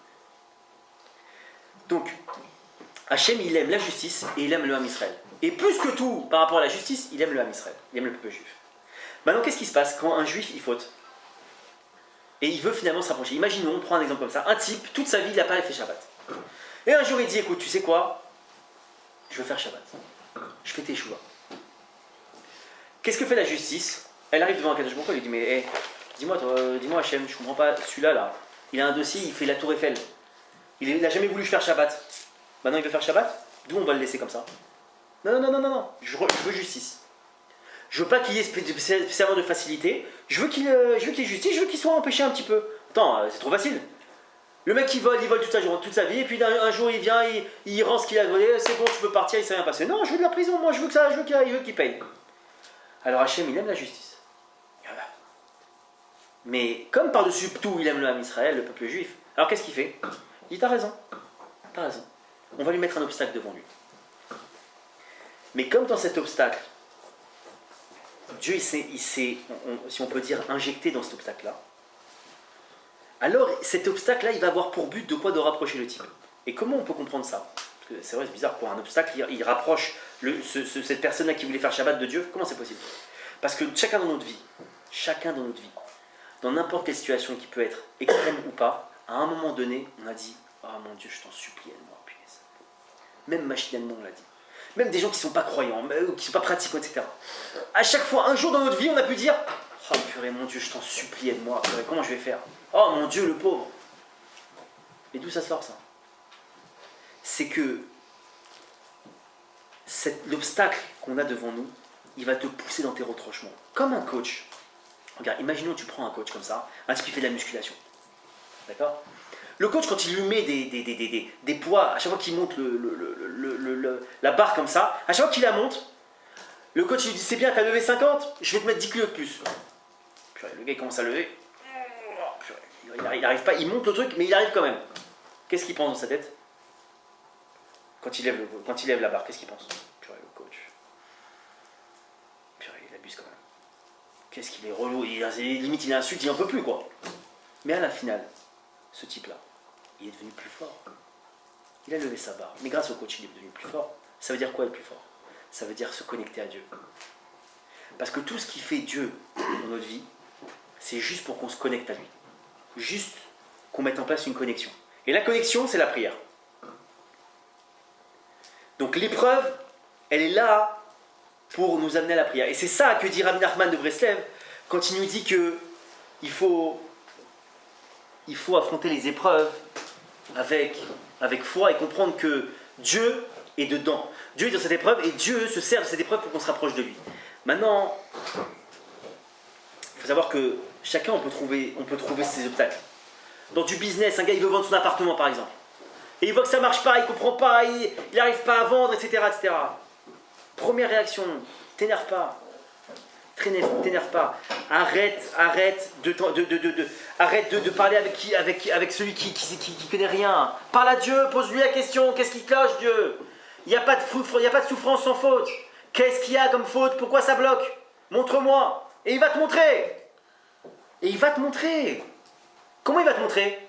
Donc, Hachem, il aime la justice et il aime le Ham Israël. Et plus que tout, par rapport à la justice, il aime le Ham Israël. Il aime le peuple juif. Maintenant, qu'est-ce qui se passe quand un juif, il faute? Et il veut finalement se rapprocher. Imaginons, on prend un exemple comme ça. Un type, toute sa vie, il n'a pas fait Shabbat. Et un jour, il dit, écoute, tu sais quoi? Je veux faire Shabbat. Je fais Teshuva. Qu'est-ce que fait la justice? Elle arrive devant un Kadosh Baruch Hu, elle lui dit, mais hey, dis-moi Hachem, je comprends pas, celui-là, là, il a un dossier, il fait la tour Eiffel. Il n'a jamais voulu faire Shabbat. Maintenant, il veut faire Shabbat? D'où on va le laisser comme ça? Non. Je veux justice. Je veux pas qu'il y ait spécialement de facilité. Je veux qu'il y ait justice, je veux qu'il soit empêché un petit peu. Attends, c'est trop facile. Le mec il vole toute sa vie, et puis un jour il vient, il rend ce qu'il a volé, c'est bon, tu peux partir, il s'est rien passé. Non, je veux de la prison, moi je veux qu'il paye. Alors Hachem, il aime la justice. Mais comme par-dessus tout, il aime le Ham Israël, le peuple juif, alors qu'est-ce qu'il fait? Il dit, t'as raison. On va lui mettre un obstacle devant lui. Mais comme dans cet obstacle, Dieu il s'est, si on peut dire, injecté dans cet obstacle-là, alors cet obstacle-là, il va avoir pour but de quoi? De rapprocher le type. Et comment on peut comprendre ça? Parce que c'est vrai, c'est bizarre, pour un obstacle, il rapproche cette personne-là qui voulait faire Shabbat de Dieu. Comment c'est possible? Parce que chacun dans notre vie, dans n'importe quelle situation qui peut être extrême ou pas, à un moment donné, on a dit « Ah mon Dieu, je t'en supplie, aide-moi, punaise. » Même machinalement, on l'a dit. Même des gens qui ne sont pas croyants, qui ne sont pas pratiquants, etc. À chaque fois, un jour dans notre vie, on a pu dire « Oh purée, mon Dieu, je t'en supplie, aide-moi, purée, comment je vais faire? Oh mon Dieu, le pauvre !» Et d'où ça sort, ça? C'est que l'obstacle qu'on a devant nous, il va te pousser dans tes retranchements. Comme un coach. Regarde, imaginons que tu prends un coach comme ça, un type qui fait de la musculation. D'accord? Le coach, quand il lui met des poids, à chaque fois qu'il monte la barre comme ça, à chaque fois qu'il la monte, le coach lui dit c'est bien, t'as levé 50, je vais te mettre 10 kilos de plus. Purée, le gars il commence à lever. Purée, il n'arrive pas, il monte le truc, mais il arrive quand même. Qu'est-ce qu'il pense dans sa tête? Quand il lève la barre, qu'est-ce qu'il pense? Purée, le coach. Purée, il abuse quand même. Qu'est-ce qu'il est relou, limite il insulte, il en peut plus quoi. Mais à la finale, ce type-là, il est devenu plus fort. Il a levé sa barre, mais grâce au coach, il est devenu plus fort. Ça veut dire quoi être plus fort? Ça veut dire se connecter à Dieu. Parce que tout ce qui fait Dieu dans notre vie, c'est juste pour qu'on se connecte à lui. Juste qu'on mette en place une connexion. Et la connexion, c'est la prière. Donc l'épreuve, elle est là pour nous amener à la prière. Et c'est ça que dit Rabbi Nachman de Breslev quand il nous dit que il faut affronter les épreuves avec foi et comprendre que Dieu est dedans. Dieu est dans cette épreuve et Dieu se sert de cette épreuve pour qu'on se rapproche de lui. Maintenant, il faut savoir que chacun, on peut trouver ses obstacles. Dans du business, un gars il veut vendre son appartement par exemple. Et il voit que ça ne marche pas, il ne comprend pas, il n'arrive pas à vendre, etc., etc. Première réaction, t'énerve pas. T'énerve pas. Arrête de parler avec celui qui connaît rien. Parle à Dieu, pose-lui la question, qu'est-ce qui cloche Dieu? Il n'y a pas de souffrance sans faute. Qu'est-ce qu'il y a comme faute? Pourquoi ça bloque? Montre-moi. Et il va te montrer. Comment il va te montrer?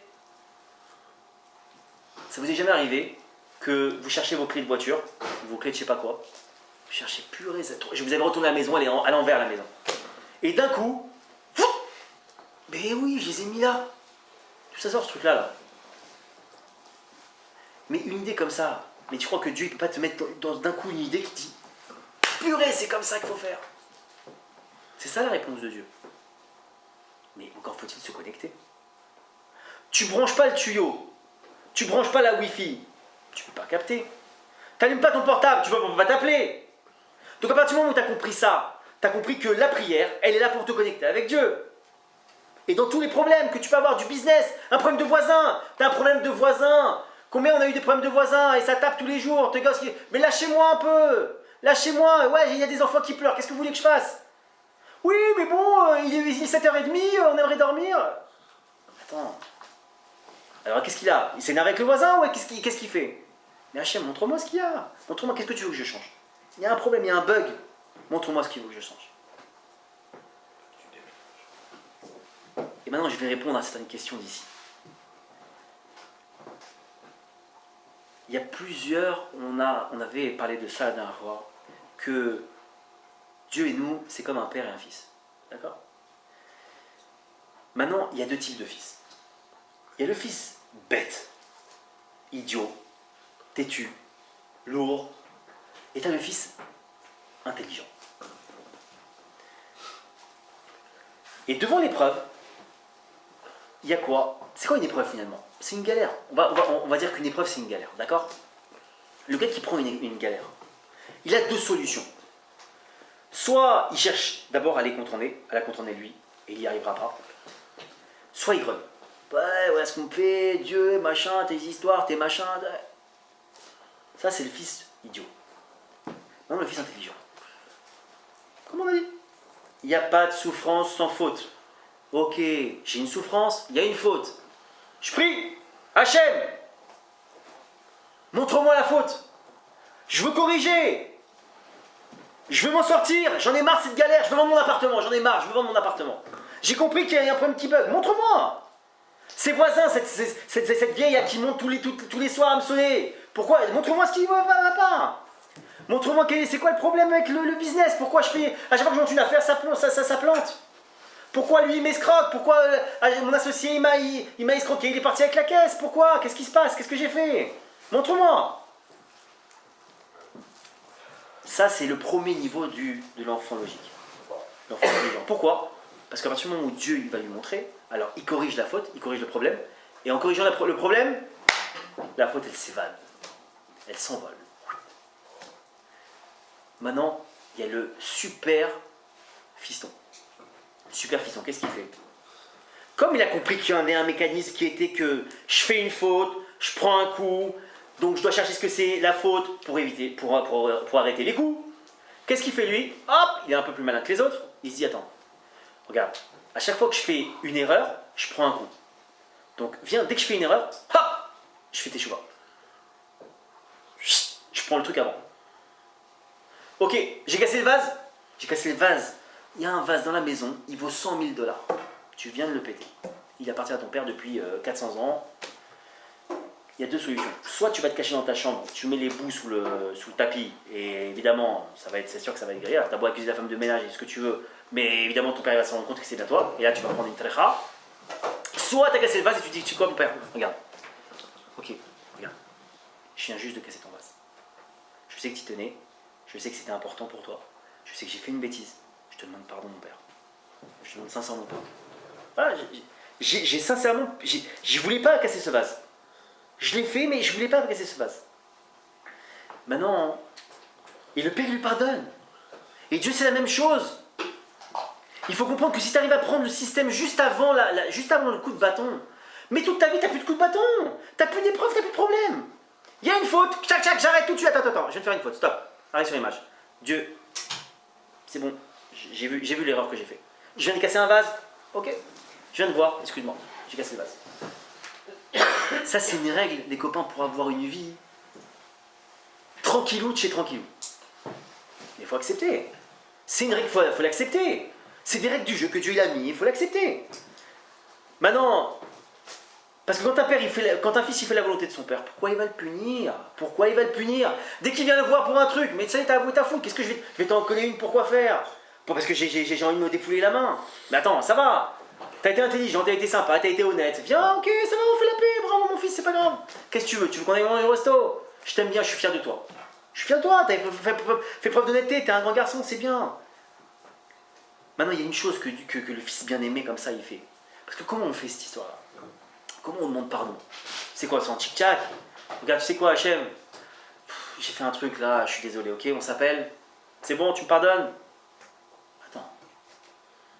Ça vous est jamais arrivé que vous cherchez vos clés de voiture, vos clés de je sais pas quoi, vous cherchez purée, je vous avais retourné à la maison, elle est à l'envers la maison. Et d'un coup, mais oui, je les ai mis là. Tout ça sort ce truc-là, là. Mais une idée comme ça, mais tu crois que Dieu ne peut pas te mettre d'un coup une idée qui dit purée, c'est comme ça qu'il faut faire. C'est ça la réponse de Dieu. Mais encore faut-il se connecter. Tu branches pas le tuyau. Tu branches pas la Wi-Fi, tu peux pas capter. T'allumes pas ton portable, tu peux pas t'appeler. Donc à partir du moment où tu as compris ça, tu as compris que la prière, elle est là pour te connecter avec Dieu. Et dans tous les problèmes que tu peux avoir du business, un problème de voisin, tu as un problème de voisin. Combien on a eu des problèmes de voisins et ça tape tous les jours, tes gosses qui... Mais lâchez-moi un peu. Lâchez-moi, ouais, il y a des enfants qui pleurent, qu'est-ce que vous voulez que je fasse? Oui, mais bon, il est 7h30, on aimerait dormir. Attends. Alors qu'est-ce qu'il a? Il s'énerve avec le voisin ou qu'est-ce qu'il fait? Mais Hachem, montre-moi ce qu'il y a. Montre-moi qu'est-ce que tu veux que je change. Il y a un problème, il y a un bug. Montre-moi ce qu'il veut que je change. Et maintenant je vais répondre à certaines questions d'ici. Il y a plusieurs, on avait parlé de ça la dernière fois, que Dieu et nous, c'est comme un père et un fils. D'accord? Maintenant, il y a deux types de fils. Il y a le fils bête, idiot, têtu, lourd, et tu as le fils intelligent. Et devant l'épreuve, il y a quoi? C'est quoi une épreuve finalement? C'est une galère. On va dire qu'une épreuve c'est une galère, d'accord? Le gars qui prend une galère, il a deux solutions. Soit il cherche d'abord à la contourner lui, et il n'y arrivera pas. Soit il grogne. Ouais, ce qu'on me fait, Dieu, machin, tes histoires, tes machins. Ça, c'est le fils idiot. Non, le fils intelligent. Comment on a dit? Il n'y a pas de souffrance sans faute. Ok, j'ai une souffrance, il y a une faute. Je prie, Hachem, montre-moi la faute. Je veux corriger. Je veux m'en sortir. J'en ai marre de cette galère. Je veux vendre mon appartement. J'en ai marre. Je veux vendre mon appartement. J'ai compris qu'il y a un problème qui bug. Montre-moi. Ses voisins, cette vieille là, qui monte tous les soirs à me sonner. Pourquoi? Montre-moi ce qui va pas. Montre-moi c'est quoi le problème avec le business. Pourquoi je fais... À chaque fois que je monte une affaire, ça plante. Pourquoi lui il m'escroque? Pourquoi mon associé il m'a escroqué? Il est parti avec la caisse. Pourquoi? Qu'est-ce qui se passe? Qu'est-ce que j'ai fait? Montre-moi. Ça, c'est le premier niveau de l'enfant logique. L'enfant intelligent. Pourquoi? Parce qu'à partir du moment où Dieu il va lui montrer, alors il corrige la faute, il corrige le problème, et en corrigeant le problème, la faute elle s'évade, elle s'envole. Maintenant, il y a le super fiston. Le super fiston, qu'est-ce qu'il fait? Comme il a compris qu'il y avait un mécanisme qui était que je fais une faute, je prends un coup, donc je dois chercher ce que c'est la faute pour éviter, pour arrêter les coups. Qu'est-ce qu'il fait lui? Hop, il est un peu plus malin que les autres. Il se dit attends, regarde, à chaque fois que je fais une erreur, je prends un coup. Donc viens, dès que je fais une erreur, hop, je fais tes choix. Je prends le truc avant. Ok, j'ai cassé le vase. J'ai cassé le vase. Il y a un vase dans la maison, il vaut 100 000 $. Tu viens de le péter. Il appartient à ton père depuis 400 ans. Il y a deux solutions. Soit tu vas te cacher dans ta chambre, tu mets les bouts sous le tapis, et évidemment, c'est sûr que ça va être grillé. Alors, t'as beau accuser la femme de ménage et ce que tu veux, mais évidemment, ton père va se rendre compte que c'est bien toi, et là, tu vas prendre une trecha. Soit tu as cassé le vase et tu dis, tu sais quoi, mon père? Regarde. Ok, regarde. Je viens juste de casser ton vase. Je sais que tu tenais, je sais que c'était important pour toi, je sais que j'ai fait une bêtise. Je te demande pardon, mon père. Je te demande sincèrement pardon. Voilà, j'ai sincèrement, je voulais pas casser ce vase. Je l'ai fait, mais je voulais pas casser ce vase. Maintenant, et le Père lui pardonne. Et Dieu, c'est la même chose. Il faut comprendre que si tu arrives à prendre le système juste avant le coup de bâton, mais toute ta vie, tu n'as plus de coup de bâton. Tu n'as plus d'épreuves, tu n'as plus de problème. Il y a une faute, tchac, j'arrête tout de suite. Attends, je viens de faire une faute, stop. Arrête sur l'image. Dieu, c'est bon, j'ai vu l'erreur que j'ai fait. Je viens de casser un vase, ok. Je viens de voir, excuse-moi, j'ai cassé le vase. Ça, c'est une règle, les copains, pour avoir une vie tranquillou de chez tranquillou. Mais il faut accepter. C'est une règle, il faut l'accepter. C'est des règles du jeu que Dieu il a mis, il faut l'accepter. Maintenant, parce que quand un fils il fait la volonté de son père, pourquoi il va le punir? Pourquoi il va le punir? Dès qu'il vient le voir pour un truc, mais ça y est, t'as fou, qu'est-ce que je vais t'en coller une, pourquoi faire? Parce que j'ai envie de me défouler la main. Mais attends, ça va. T'as été intelligent, t'as été sympa, t'as été honnête. Viens, ok, ça va, on fait la paix, bravo mon fils, c'est pas grave. Qu'est-ce que tu veux? Tu veux qu'on aille manger au resto? Je t'aime bien, je suis fier de toi. Je suis fier de toi, t'as fait preuve d'honnêteté, t'es un grand garçon, c'est bien. Maintenant, il y a une chose que le fils bien-aimé comme ça, il fait. Parce que comment on fait cette histoire-là? Comment on demande pardon? C'est quoi, c'est en tic-tac? Regarde, tu sais quoi, Hachem? J'ai fait un truc là, je suis désolé, ok, on s'appelle? C'est bon, tu me pardonnes? Attends.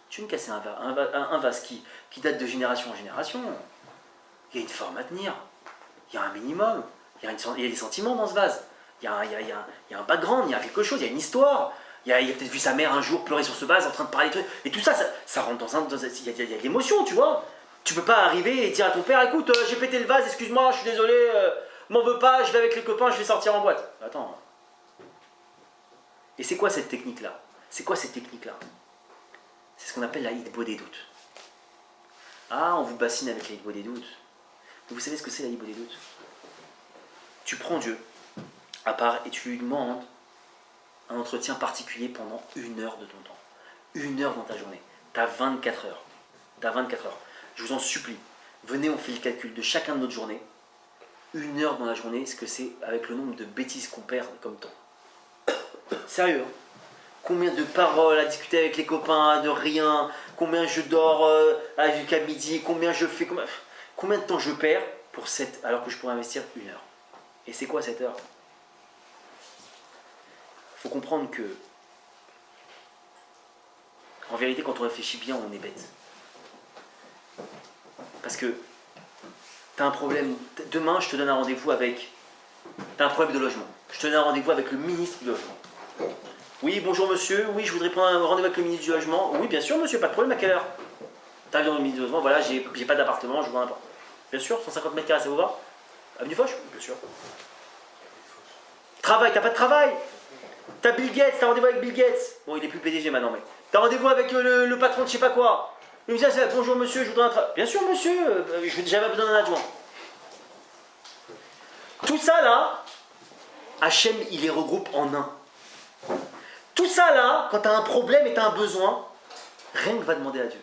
Tu veux me casser un vase qui date de génération en génération. Il y a une forme à tenir. Il y a un minimum. Il y a des sentiments dans ce vase. Il y a un background, il y a quelque chose, il y a une histoire. Il a peut-être vu sa mère un jour pleurer sur ce vase en train de parler de trucs. Et tout ça, ça rentre il y a de l'émotion, tu vois. Tu peux pas arriver et dire à ton père, écoute, j'ai pété le vase, excuse-moi, je suis désolé, m'en veux pas, je vais avec les copains, je vais sortir en boîte. Attends. Et c'est quoi cette technique-là? C'est quoi cette technique-là? C'est ce qu'on appelle la hitbo des doutes. Ah, on vous bassine avec la hitbo des doutes. Mais vous savez ce que c'est la hitbo des doutes? Tu prends Dieu à part et tu lui demandes un entretien particulier pendant 1 heure de ton temps. 1 heure dans ta journée. T'as 24 heures. T'as 24 heures. Je vous en supplie, venez, on fait le calcul de chacun de notre journée. 1 heure dans la journée, ce que c'est avec le nombre de bêtises qu'on perd comme temps. Sérieux, hein? Combien de paroles à discuter avec les copains, de rien, combien je dors jusqu'à midi, combien je fais, combien de temps je perds pour alors que je pourrais investir 1 heure. Et c'est quoi cette heure? Il faut comprendre que, en vérité, quand on réfléchit bien, on est bête. Parce que tu as un problème. Demain, je te donne un rendez-vous avec. Tu as un problème de logement. Je te donne un rendez-vous avec le ministre du logement. Oui, bonjour monsieur. Oui, je voudrais prendre un rendez-vous avec le ministre du logement. Oui, bien sûr, monsieur, pas de problème. À quelle heure? Tu arrives dans le ministre du logement. Voilà, j'ai pas d'appartement, je vois n'importe. Bien sûr, 150 mètres carrés, ça vous va? Avenue Foch? Bien sûr. Travail, t'as pas de travail? T'as Bill Gates, t'as rendez-vous avec Bill Gates. Bon, il est plus PDG maintenant, mais. T'as rendez-vous avec le patron de je sais pas quoi. Il me dit, ah, bonjour monsieur, je voudrais un travail. Bien sûr monsieur, j'avais besoin d'un adjoint. Tout ça là, Hachem, il les regroupe en un. Tout ça là, quand tu as un problème et tu as un besoin, rien que va demander à Dieu.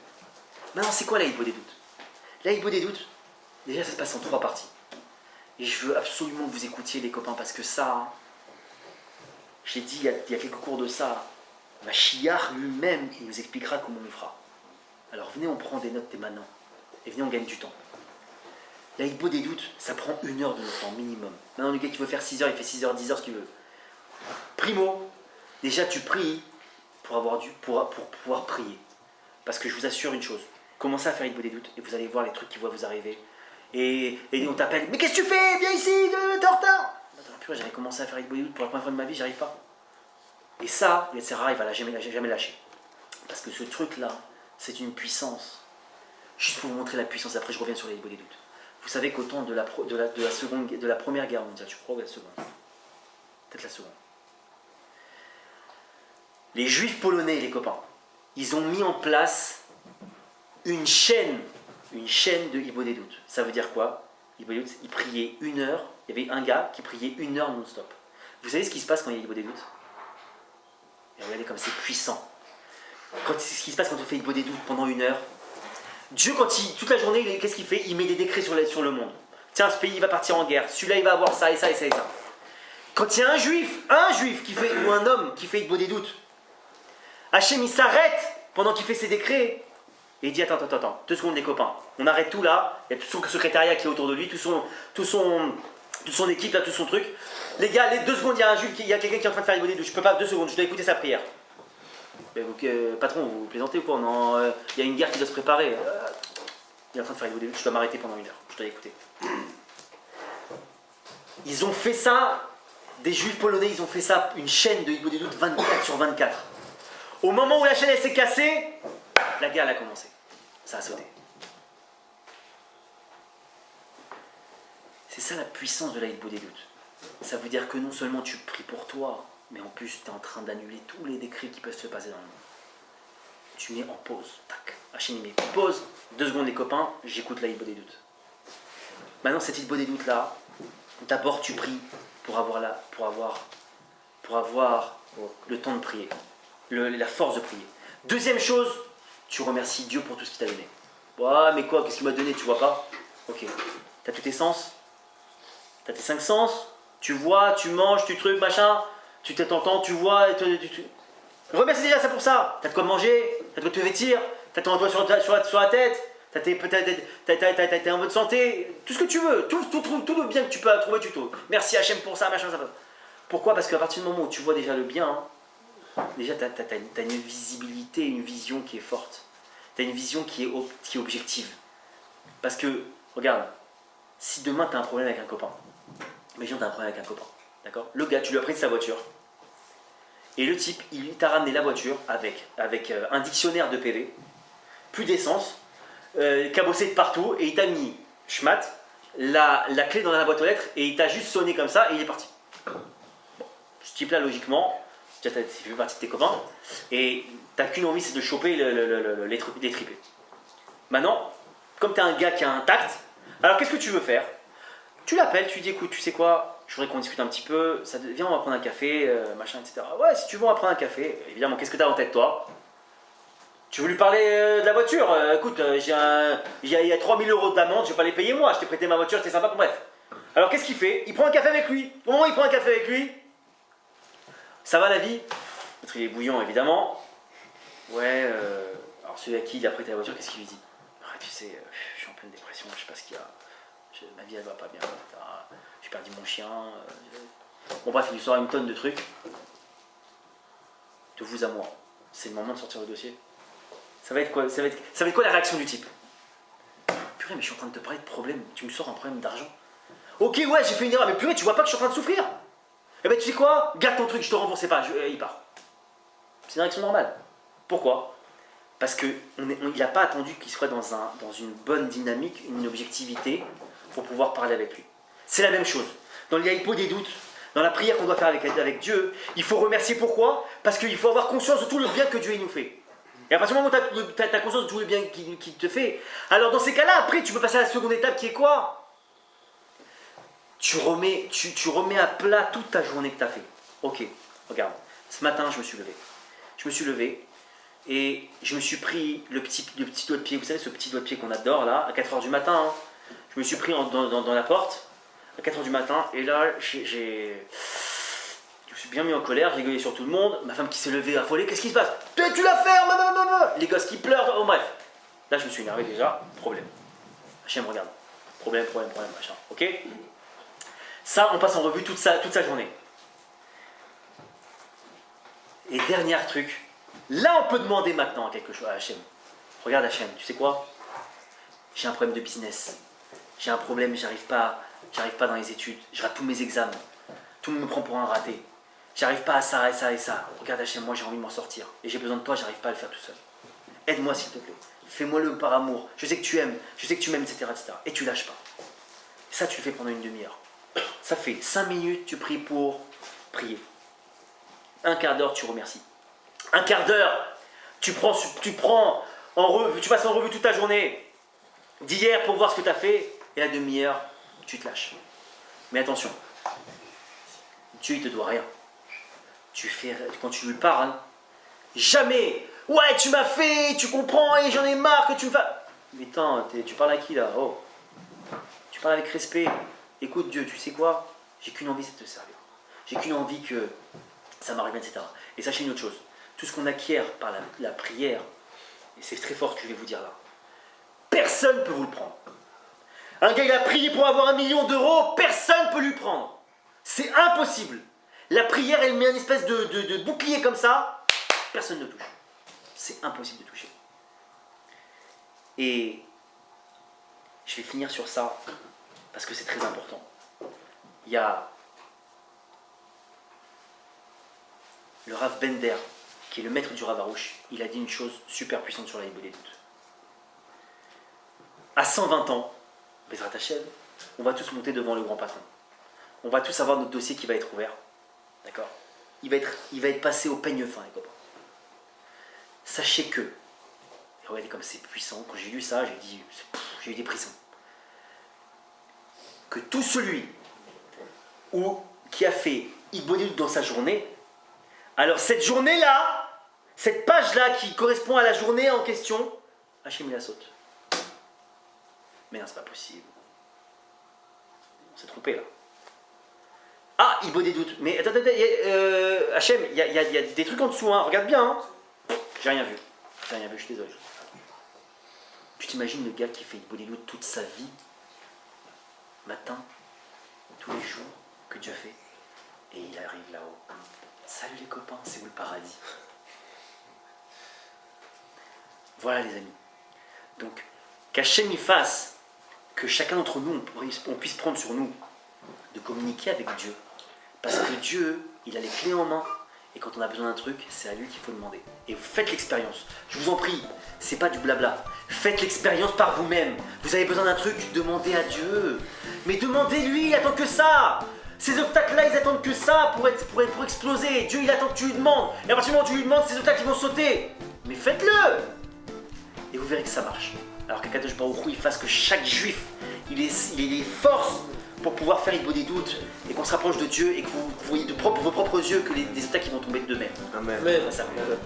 Maintenant, c'est quoi la Hibo des doutes? La Hibo des doutes, déjà ça se passe en 3 parties. Et je veux absolument que vous écoutiez les copains, parce que ça, je l'ai dit il y a quelques cours de ça, Mashiach lui-même, il nous expliquera comment on fera. Alors venez, on prend des notes dès maintenant. Et venez, on gagne du temps. La Hibo des doutes, ça prend 1 heure de notre temps minimum. Maintenant, le gars qui veut faire 6 heures, il fait 6 heures, 10 heures, ce qu'il veut. Primo, déjà tu pries pour pouvoir prier. Parce que je vous assure une chose, commencez à faire Hibo des doutes et vous allez voir les trucs qui vont vous arriver. Et on t'appelle, mais qu'est-ce que tu fais? Viens ici, t'es en retard. Attends, purée, j'avais commencé à faire Hibo des doutes pour la première fois de ma vie, j'arrive pas. Et ça, le Yetzirah, il va jamais lâcher. Parce que ce truc-là, c'est une puissance. Juste pour vous montrer la puissance, après je reviens sur les Hibo des doutes. Vous savez qu'au temps de la Première Guerre mondiale, je crois, ou la Seconde, peut-être la Seconde, les Juifs polonais, les copains, ils ont mis en place une chaîne de Hibo des doutes. Ça veut dire quoi? Hibo des doutes, ils priaient 1 heure, il y avait un gars qui priait 1 heure non-stop. Vous savez ce qui se passe quand il y a Hibo des doutes? Et regardez comme c'est puissant. Ce qui se passe quand on fait Hibo des doutes pendant 1 heure, Dieu, toute la journée, qu'est-ce qu'il fait? Il met des décrets sur le monde. Tiens, ce pays va partir en guerre, celui-là il va avoir ça et ça et ça et ça. Quand il y a un juif qui fait, ou un homme qui fait Hibo des doutes, Hachem il s'arrête pendant qu'il fait ses décrets et il dit attends, 2 secondes les copains, on arrête tout là, il y a tout son secrétariat qui est autour de lui, toute son équipe là, tout son truc. Les gars, les 2 secondes, il y a quelqu'un qui est en train de faire Hibo des doutes, je peux pas, 2 secondes, je dois écouter sa prière. Patron, vous plaisantez ou quoi? Non, il y a une guerre qui doit se préparer. Il est en train de faire Hibo des doutes, je dois m'arrêter pendant 1 heure, je dois écouter. Ils ont fait ça, des juifs polonais, ils ont fait ça, une chaîne de Hibo des doutes 24 sur 24. Au moment où la chaîne elle s'est cassée, la guerre elle a commencé. Ça a sauté. C'est ça la puissance de la Hibo des doutes. Ça veut dire que non seulement tu pries pour toi, mais en plus tu es en train d'annuler tous les décrets qui peuvent se passer dans le monde. Tu mets en pause. Tac. Hachem il met pause. 2 secondes les copains, j'écoute la Hibo des doutes. Maintenant cette Hibo des doutes là, d'abord tu pries pour avoir le temps de prier. La force de prier. Deuxième chose, tu remercies Dieu pour tout ce qu'il t'a donné. Ouais, mais quoi, qu'est-ce qu'il m'a donné, tu vois pas? Ok, t'as tous tes sens, t'as tes 5 sens, tu vois, tu manges, tu trucs, machin, tu t'entends, tu vois, remercie déjà ça pour ça. T'as de quoi manger, t'as de quoi te vêtir, t'as ton toit sur la tête, t'es en bonne santé, tout ce que tu veux, tout le bien que tu peux trouver, tu trouves. Merci Hachem pour ça, machin, ça va. Pourquoi? Parce qu'à partir du moment où tu vois déjà le bien, déjà, tu as une visibilité, une vision qui est forte. Tu as une vision qui est objective. Parce que, regarde, si demain tu as un problème avec un copain, imagine tu as un problème avec un copain, d'accord? Le gars, tu lui as pris sa voiture, et le type, il t'a ramené la voiture avec un dictionnaire de PV, plus d'essence, cabossé de partout, et il t'a mis, schmat, la clé dans la boîte aux lettres, et il t'a juste sonné comme ça, et il est parti. Bon, ce type-là, logiquement, tu fais partie de tes copains et t'as qu'une envie, c'est de choper les tripés. Maintenant, comme tu es un gars qui a un tact, alors qu'est-ce que tu veux faire? Tu l'appelles, tu lui dis écoute, tu sais quoi, je voudrais qu'on discute un petit peu, viens on va prendre un café, machin, etc. Ouais, si tu veux on va prendre un café, évidemment, qu'est-ce que tu as en tête toi? Tu veux lui parler de la voiture? Écoute, il y a 3000 € d'amende, je vais pas les payer moi, je t'ai prêté ma voiture, c'était sympa, bref. Alors qu'est-ce qu'il fait? Il prend un café avec lui. Au moment où il prend un café avec lui, ça va la vie? L'autre il est bouillant évidemment. Ouais, alors celui à qui il a prêté la voiture, qu'est-ce qu'il lui dit? Ah, tu sais, je suis en pleine dépression, je sais pas ce qu'il y a. Ma vie elle va pas bien, j'ai perdu mon chien. Bon bref, il lui sort une tonne de trucs. De vous à moi, c'est le moment de sortir le dossier. Ça va être quoi la réaction du type? Purée, mais je suis en train de te parler de problème, tu me sors un problème d'argent. Ok, ouais, j'ai fait une erreur, mais purée, tu vois pas que je suis en train de souffrir? Eh ben tu sais quoi? Garde ton truc, je te rembourse pas, il part. C'est une réaction normale. Pourquoi? Parce qu'il n'a pas attendu qu'il soit dans une bonne dynamique, une objectivité, pour pouvoir parler avec lui. C'est la même chose. Dans les Hibo des doutes, dans la prière qu'on doit faire avec Dieu, il faut remercier pourquoi? Parce qu'il faut avoir conscience de tout le bien que Dieu nous fait. Et à partir du moment où tu as conscience de tout le bien qu'il te fait, alors dans ces cas-là, après, tu peux passer à la seconde étape qui est quoi? Tu remets à plat toute ta journée que tu as fait. Ok, regarde, ce matin, je me suis levé. Je me suis levé et je me suis pris le petit doigt de pied, vous savez, ce petit doigt de pied qu'on adore là, à 4h du matin. Hein. Je me suis pris dans la porte à 4h du matin et là, je me suis bien mis en colère, j'ai gueulé sur tout le monde, ma femme qui s'est levée affolée, qu'est-ce qui se passe? Tu l'as fait, maman. Les gosses qui pleurent, oh bref. Là je me suis énervé déjà, problème. Hachem regarde, problème, machin, ok? Ça, on passe en revue toute sa journée. Et dernier truc, là on peut demander maintenant quelque chose à Hachem. Regarde Hachem, tu sais quoi? J'ai un problème de business, j'ai un problème, j'arrive pas dans les études, je rate tous mes examens, tout le monde me prend pour un raté. J'arrive pas à ça et ça et ça. Regarde Hachem, moi j'ai envie de m'en sortir. Et j'ai besoin de toi, j'arrive pas à le faire tout seul. Aide-moi s'il te plaît. Fais-moi-le par amour. Je sais que tu aimes, etc. Et tu lâches pas. Ça, tu le fais pendant une demi-heure. Ça fait 5 minutes, tu pries pour prier. Un quart d'heure, tu remercies. Un quart d'heure, tu passes en revue toute ta journée d'hier pour voir ce que tu as fait. Et la demi-heure, tu te lâches. Mais attention, Dieu, il te doit rien. Quand tu lui parles, jamais, ouais, tu m'as fait, tu comprends, et j'en ai marre que tu me fasses. Mais attends, tu parles à qui là? Oh, tu parles avec respect. Écoute Dieu, tu sais quoi? J'ai qu'une envie, c'est de te servir. J'ai qu'une envie que ça m'arrive bien, etc. Et sachez une autre chose, tout ce qu'on acquiert par la prière, et c'est très fort ce que je vais vous dire là, personne ne peut vous le prendre. Un gars, il a prié pour avoir 1 million d'euros, personne ne peut lui prendre. C'est impossible. La prière, elle met une espèce de bouclier comme ça, personne ne touche. C'est impossible de toucher. Et je vais finir sur ça, parce que c'est très important. Il y a le Rav Bender, qui est le maître du Rav Arush, il a dit une chose super puissante sur la Bible des doutes. À 120 ans, Bezrat Hashem, on va tous monter devant le grand patron. On va tous avoir notre dossier qui va être ouvert. D'accord? Il va être passé au peigne fin, les copains. Sachez que, et regardez comme c'est puissant, quand j'ai lu ça, j'ai eu des frissons. Que tout celui qui a fait Ibodédout dans sa journée, alors cette journée-là, cette page-là qui correspond à la journée en question, Hachem il la saute. Mais non, c'est pas possible. On s'est trompé là. Ah, Ibodédout. Mais attends, Hachem, il y a des trucs en dessous, hein. Regarde bien. Hein. J'ai rien vu, je suis désolé. Tu t'imagines le gars qui fait Ibodédout toute sa vie, matin, tous les jours, que Dieu fait, et il arrive là-haut. Salut les copains, c'est où le paradis? Voilà les amis. Donc, qu'Hachem y fasse que chacun d'entre nous, on puisse prendre sur nous de communiquer avec Dieu. Parce que Dieu, il a les clés en main. Et quand on a besoin d'un truc, c'est à lui qu'il faut demander. Et vous faites l'expérience. Je vous en prie, c'est pas du blabla. Faites l'expérience par vous-même. Vous avez besoin d'un truc, demandez à Dieu. Mais demandez-lui, il attend que ça. Ces obstacles-là, ils attendent que ça pour exploser. Dieu, il attend que tu lui demandes. Et à partir du moment où tu lui demandes, ces obstacles, ils vont sauter. Mais faites-le. Et vous verrez que ça marche. Alors qu'Akadosh Baruch Hu, il fasse que chaque juif, il ait les forces pour pouvoir faire Ibodédout et qu'on se rapproche de Dieu et que vous voyez de vos propres yeux que des obstacles vont tomber d'eux-mêmes. Amen. Mais Ça, Amen.